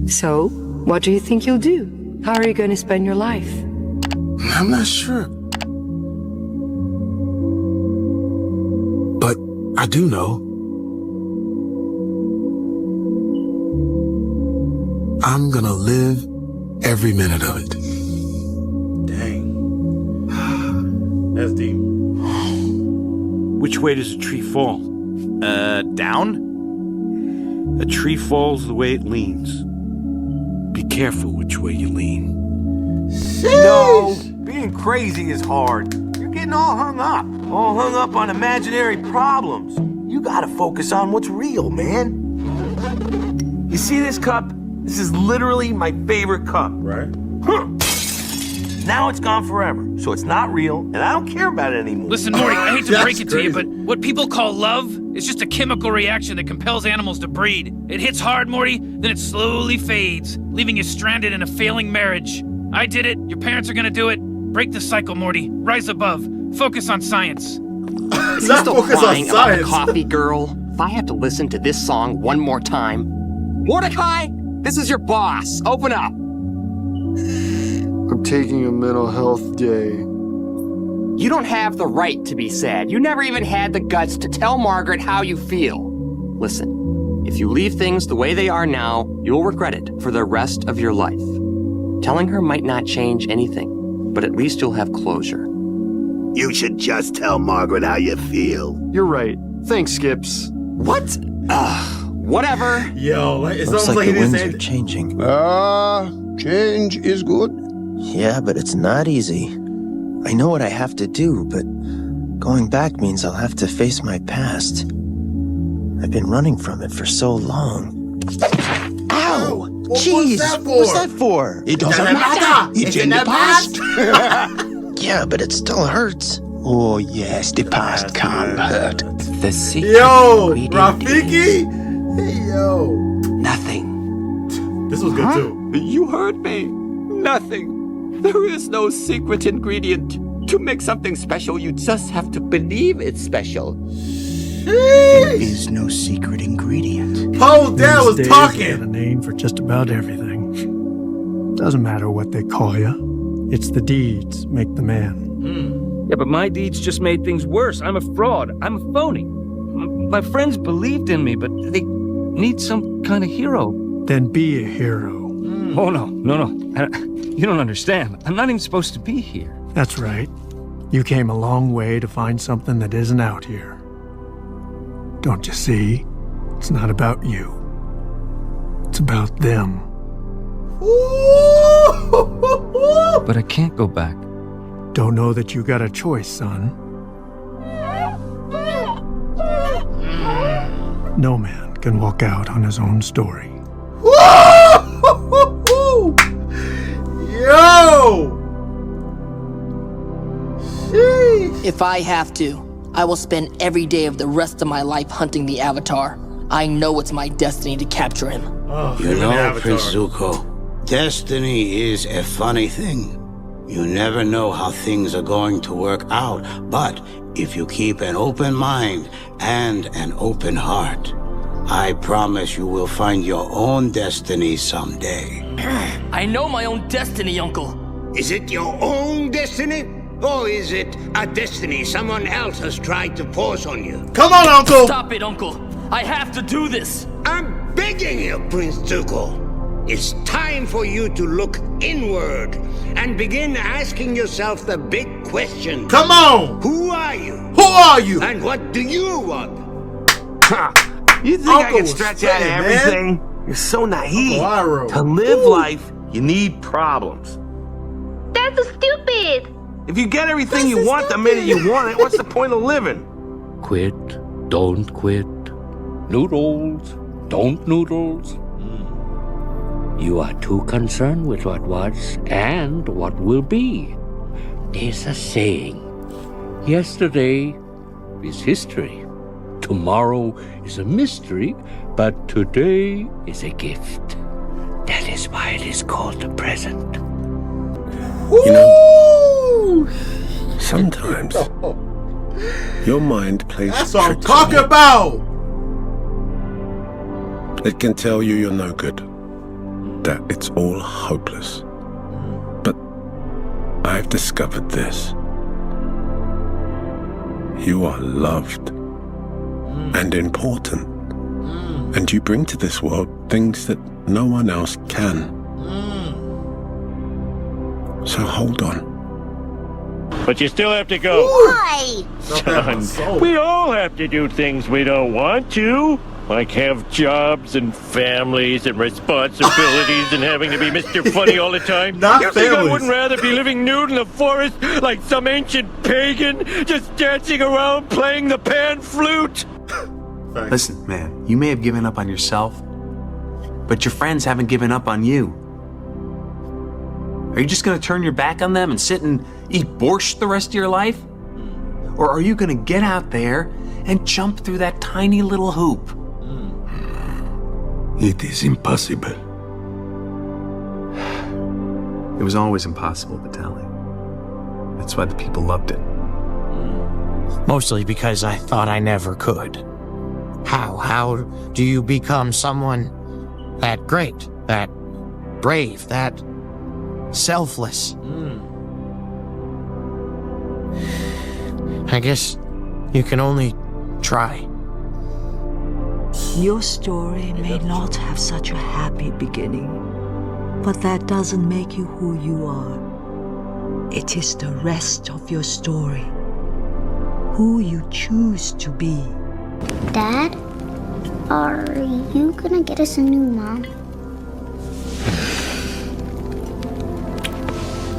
So, what do you think you'll do? How are you going to spend your life? I'm not sure. But I do know. I'm gonna live every minute of it. Dang. That's deep. Which way does a tree fall? Down? A tree falls the way it leans. Be careful which way you lean. No, being crazy is hard. You're getting all hung up. All hung up on imaginary problems. You gotta focus on what's real, man. You see this cup? This is literally my favorite cup. Right. Now it's gone forever, so it's not real, and I don't care about it anymore. Listen, Morty, I hate to That's break it to you, crazy. but what people call love is just a chemical reaction that compels animals to breed. It hits hard, Morty, then it slowly fades, leaving you stranded in a failing marriage. I did it. Your parents are gonna do it. Break the cycle, Morty. Rise above. Focus on science. Is he Not still focus on crying about the science. coffee girl? If I have to listen to this song one more time... Mordecai, this is your boss. Open up. I'm taking a mental health day. You don't have the right to be sad. You never even had the guts to tell Margaret how you feel. Listen, if you leave things the way they are now, you'll regret it for the rest of your life. Telling her might not change anything, but at least you'll have closure. You should just tell Margaret how you feel. You're right. Thanks, Skips. What? Whatever. Yo, like, it's Looks almost like like the he didn't winds say are changing. Change is good. Yeah, but it's not easy. I know what I have to do, but going back means I'll have to face my past. I've been running from it for so long. Ow! What Jeez! was that What was for? that for? It doesn't matter. It's in the past. Yeah, but it still hurts. Oh, yes, the past can hurt. The secret Yo, ingredient Rafiki? Hey, yo. Nothing. This was good too. You heard me. Nothing. There is no secret ingredient. To make something special, you just have to believe it's special. There is no secret ingredient. Poe Dad was These days, they got a talking. name for just about everything. Doesn't matter what they call you. It's the deeds make the man. Yeah, but my deeds just made things worse. I'm a fraud. I'm a phony. My friends believed in me, but they need some kind of hero. Then be a hero. Oh, no. You don't understand. I'm not even supposed to be here. That's right. You came a long way to find something that isn't out here. Don't you see? It's not about you. It's about them. But I can't go back. Don't know that you got a choice, son. No man can walk out on his own story. Yo! Sheesh. If I have to, I will spend every day of the rest of my life hunting the Avatar. I know it's my destiny to capture him. Oh, You even know, Avatar. Prince Zuko, destiny is a funny thing. You never know how things are going to work out, but if you keep an open mind and an open heart, I promise you will find your own destiny someday. I know my own destiny, Uncle. Is it your own destiny? Or is it a destiny someone else has tried to force on you? Come on, Uncle! Stop it, Uncle. I have to do this. I'm begging you, Prince Zuko. It's time for you to look inward and begin asking yourself the big question. Come on! Who are you? Who are you? And what do you want? You think I Uncle can was stretch out spitting, man. everything? You're so naive. Uncle Iroh. To live Ooh. life, you need problems. That's so stupid. If you get everything you want the minute you want it, what's the point of living? Quit, don't quit. Noodles, don't noodles. You are too concerned with what was and what will be. There's a saying. Yesterday is history. Tomorrow is a mystery, but today is a gift. That is why it is called the present. You know, sometimes your mind plays That's what I'm tricks on talking you. about! It can tell you you're no good. that it's all hopeless. But I've discovered this. You are loved and important. And you bring to this world things that no one else can. So hold on. But you still have to go. Why? Son, we all have to do things we don't want to. Like have jobs and families and responsibilities and having to be Mr. Funny all the time. Not you think I families. wouldn't rather be living nude in the forest like some ancient pagan, just dancing around playing the pan flute? Listen, man, you may have given up on yourself, but your friends haven't given up on you. Are you just gonna turn your back on them and sit and eat borscht the rest of your life? Or are you gonna get out there and jump through that tiny little hoop? It is impossible. It was always impossible, Vitaly. That's why the people loved it. Mostly because I thought I never could. How do you become someone that great, that brave, that selfless? I guess you can only try. Your story may not have such a happy beginning, but that doesn't make you who you are. It is the rest of your story, who you choose to be. Dad, are you gonna get us a new mom?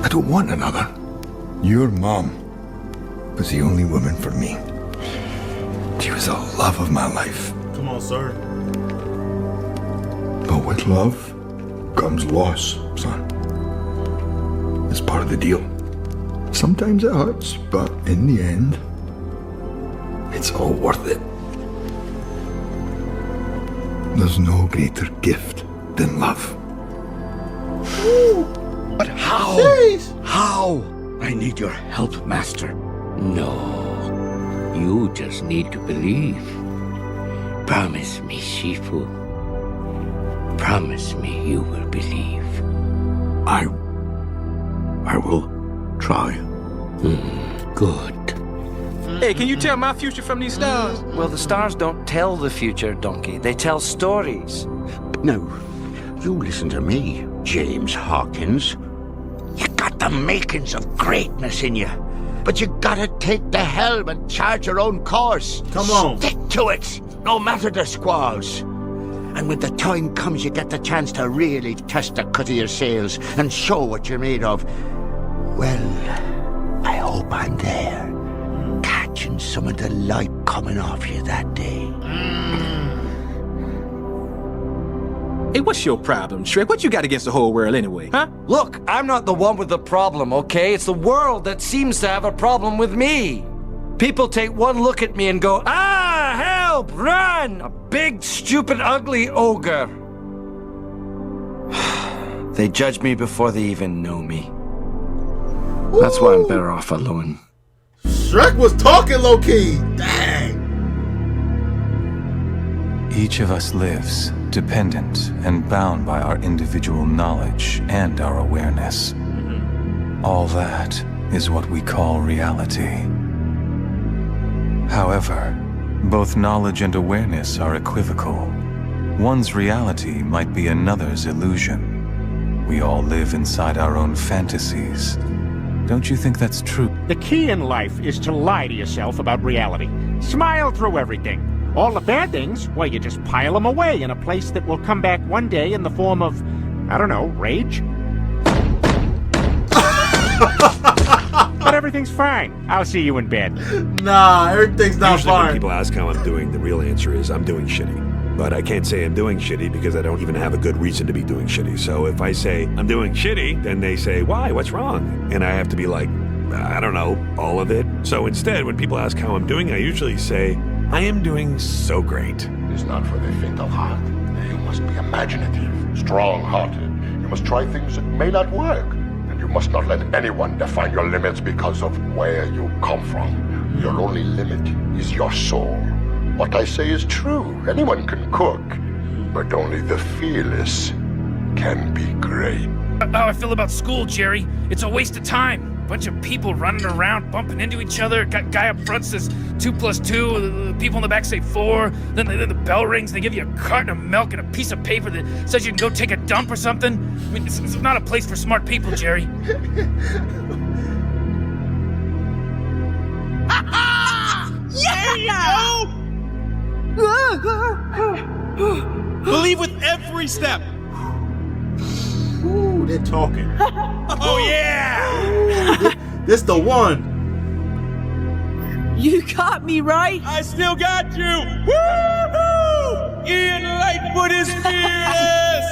I don't want another. Your mom was the only woman for me. She was the love of my life. Come on, sir. But with love comes loss, son. It's part of the deal. Sometimes it hurts, but in the end, it's all worth it. There's no greater gift than love. But how? Jeez. How? I need your help, Master. No. You just need to believe. Promise me, Shifu. Promise me you will believe. I will try. Good. Hey, can you tell my future from these stars? Well, the stars don't tell the future, Donkey. They tell stories. No, you listen to me, James Hawkins. You got the makings of greatness in you, but you gotta take the helm and charge your own course. Come on. Stick to it, no matter the squalls. And when the time comes, you get the chance to really test the cut of your sails and show what you're made of. Well, I hope I'm there, catching some of the light coming off you that day. Hey, what's your problem, Shrek? What you got against the whole world anyway, huh? Look, I'm not the one with the problem, okay? It's the world that seems to have a problem with me. People take one look at me and go, ah, help, run! A big, stupid, ugly ogre. They judge me before they even know me. That's why I'm better off alone. Shrek was talking low-key. Dang. Each of us lives dependent and bound by our individual knowledge and our awareness. All that is what we call reality. However, both knowledge and awareness are equivocal. One's reality might be another's illusion. We all live inside our own fantasies. Don't you think that's true? The key in life is to lie to yourself about reality. Smile through everything. All the bad things, well, you just pile them away in a place that will come back one day in the form of, I don't know, rage? But everything's fine. I'll see you in bed. Nah, everything's not Usually when fine. people ask how I'm doing, the real answer is I'm doing shitty. But I can't say I'm doing shitty because I don't even have a good reason to be doing shitty. So if I say I'm doing shitty, then they say, why? What's wrong? And I have to be like, I don't know, all of it. So instead, when people ask how I'm doing, I usually say, I am doing so great. It's not for the faint of heart. You must be imaginative, strong-hearted. You must try things that may not work. And you must not let anyone define your limits because of where you come from. Your only limit is your soul. What I say is true. Anyone can cook, but only the fearless can be great. How I feel about school, Jerry. It's a waste of time. Bunch of people running around, bumping into each other. Guy up front says 2 + 2. The people in the back say 4. Then the bell rings. They give you a carton of milk and a piece of paper that says you can go take a dump or something. I mean, it's not a place for smart people, Jerry. Yeah! Believe with every step. Ooh, they're talking. Oh yeah! This the one. You got me right. I still got you. Woo-hoo! Ian Lightfoot is fearless.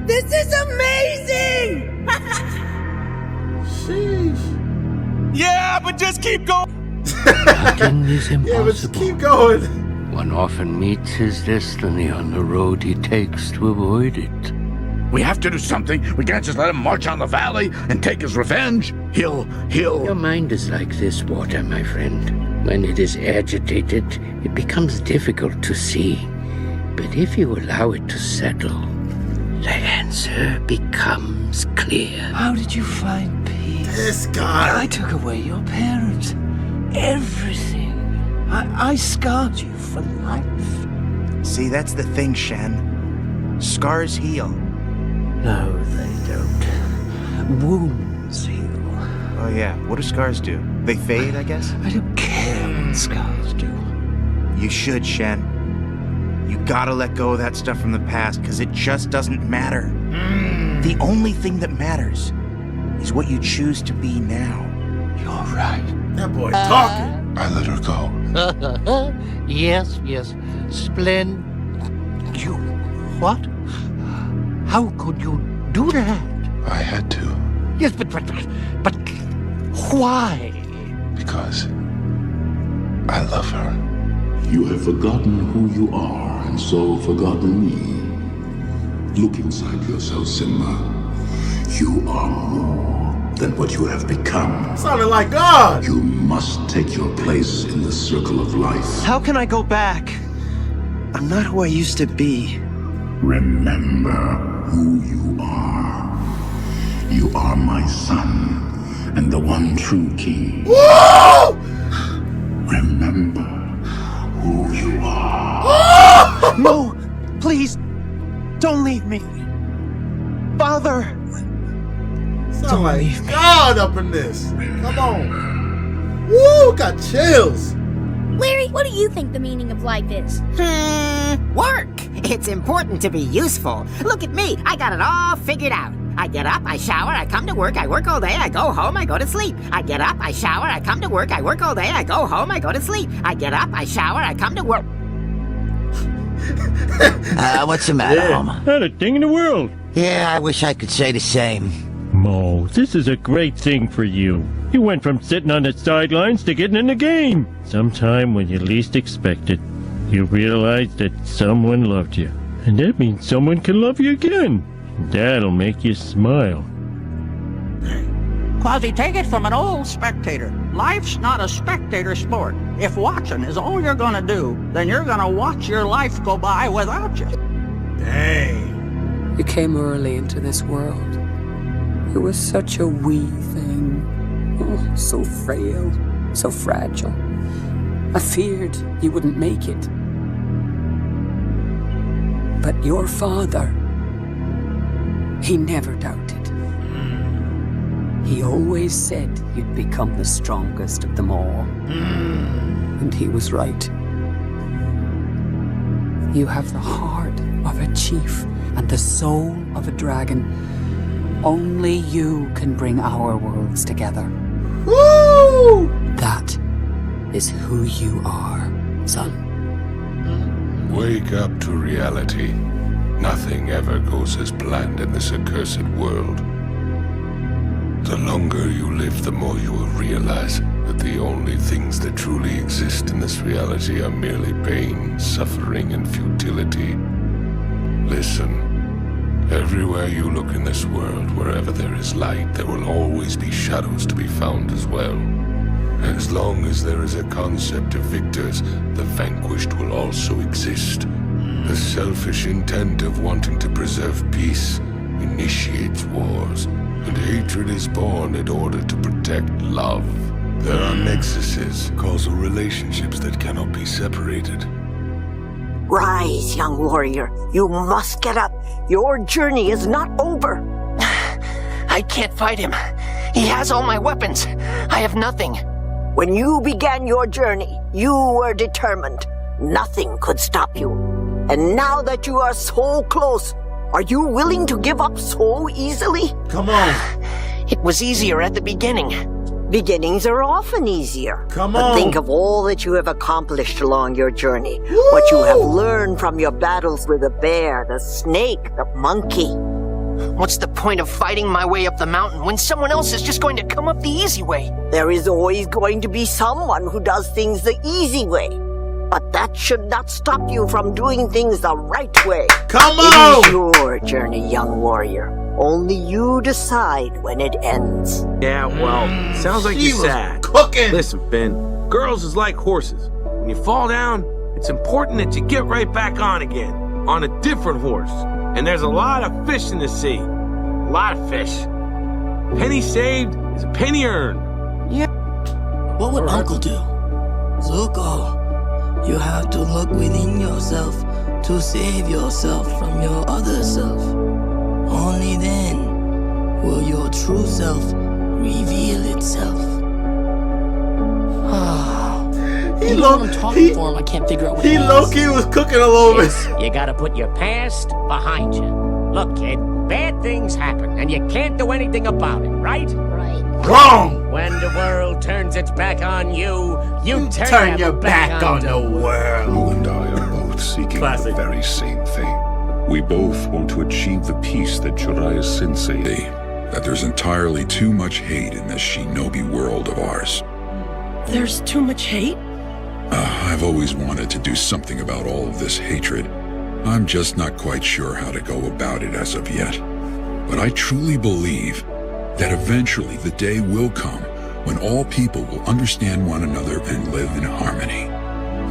This is amazing! Sheesh. Yeah, but just keep going. Nothing is impossible. Yeah, but just keep going. One often meets his destiny on the road he takes to avoid it. We have to do something. We can't just let him march on the valley and take his revenge. He'll... Your mind is like this water, my friend. When it is agitated, it becomes difficult to see. But if you allow it to settle, the answer becomes clear. How did you find peace? This guy. I took away your parents. Everything. I scarred you for life. See, that's the thing, Shen. Scars heal. No, they don't. Wounds heal. Oh yeah, what do scars do? They fade, I guess? I don't care what scars do. You should, Shen. You gotta let go of that stuff from the past, because it just doesn't matter. The only thing that matters is what you choose to be now. You're right. That boy talking. I let her go. Yes. Splendid. You... what? How could you do that? I had to. Yes, but why? Because I love her. You have forgotten who you are, and so forgotten me. Look inside yourself, Simba. You are more than what you have become. Sounded like God. You must take your place in the circle of life. How can I go back? I'm not who I used to be. Remember who you are. You are my son, and the one true king. Whoa! Remember who you are. No, please, don't leave me. Father! Sound like God up in this. Come on. Woo, got chills. Larry, what do you think the meaning of life is? Work. It's important to be useful. Look at me. I got it all figured out. I get up, I shower, I come to work, I work all day, I go home, I go to sleep. I get up, I shower, I come to work, I work all day, I go home, I go to sleep. I get up, I shower, I come to work. What's the matter, Homer? Not a thing in the world. Yeah, I wish I could say the same. Mo, this is a great thing for you. You went from sitting on the sidelines to getting in the game. Sometime when you least expect it, you realize that someone loved you. And that means someone can love you again. That'll make you smile. Quasi, take it from an old spectator. Life's not a spectator sport. If watching is all you're gonna do, then you're gonna watch your life go by without you. Dang. You came early into this world. You were such a wee thing. Oh, so frail, so fragile. I feared you wouldn't make it. But your father, he never doubted. He always said you'd become the strongest of them all. And he was right. You have the heart of a chief and the soul of a dragon. Only you can bring our worlds together. Woo! That is who you are, son. Wake up to reality. Nothing ever goes as planned in this accursed world. The longer you live, the more you will realize that the only things that truly exist in this reality are merely pain, suffering, and futility. Listen, everywhere you look in this world, wherever there is light, there will always be shadows to be found as well. As long as there is a concept of victors, the vanquished will also exist. The selfish intent of wanting to preserve peace initiates wars, and hatred is born in order to protect love. There are nexuses, causal relationships that cannot be separated. Rise, young warrior. You must get up. Your journey is not over. I can't fight him. He has all my weapons. I have nothing. When you began your journey, you were determined. Nothing could stop you. And now that you are so close, are you willing to give up so easily? Come on. It was easier at the beginning. Beginnings are often easier. Come But on. think of all that you have accomplished along your journey. What you have learned from your battles with the bear, the snake, the monkey. What's the point of fighting my way up the mountain when someone else is just going to come up the easy way? There is always going to be someone who does things the easy way. But that should not stop you from doing things the right way. Come on! It is your journey, young warrior. Only you decide when it ends. Yeah, well, sounds like She you're was sad. cooking. Listen, Finn, girls is like horses. When you fall down, it's important that you get right back on again, on a different horse. And there's a lot of fish in the sea. A lot of fish. Penny saved is a penny earned. Yeah. What would Uncle do? Zuko, you have to look within yourself to save yourself from your other self. Only then will your true self reveal itself. He I'm talking for him. I can't figure out what He low-key was cooking a little bit. You gotta put your past behind you. Look, kid, bad things happen, and you can't do anything about it, right? Right. Wrong! When the world turns its back on you, you turn your back on the world. You and I are both seeking the very same thing. We both want to achieve the peace that Jiraiya Sensei... That there's entirely too much hate in this shinobi world of ours. There's too much hate? I've always wanted to do something about all of this hatred. I'm just not quite sure how to go about it as of yet. But I truly believe that eventually the day will come when all people will understand one another and live in harmony.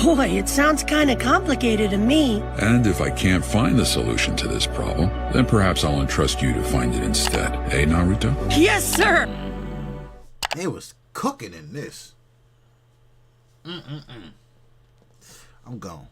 Boy, it sounds kind of complicated to me. And if I can't find the solution to this problem, then perhaps I'll entrust you to find it instead. Eh, Naruto? Yes, sir! They was cooking in this. I'm gone.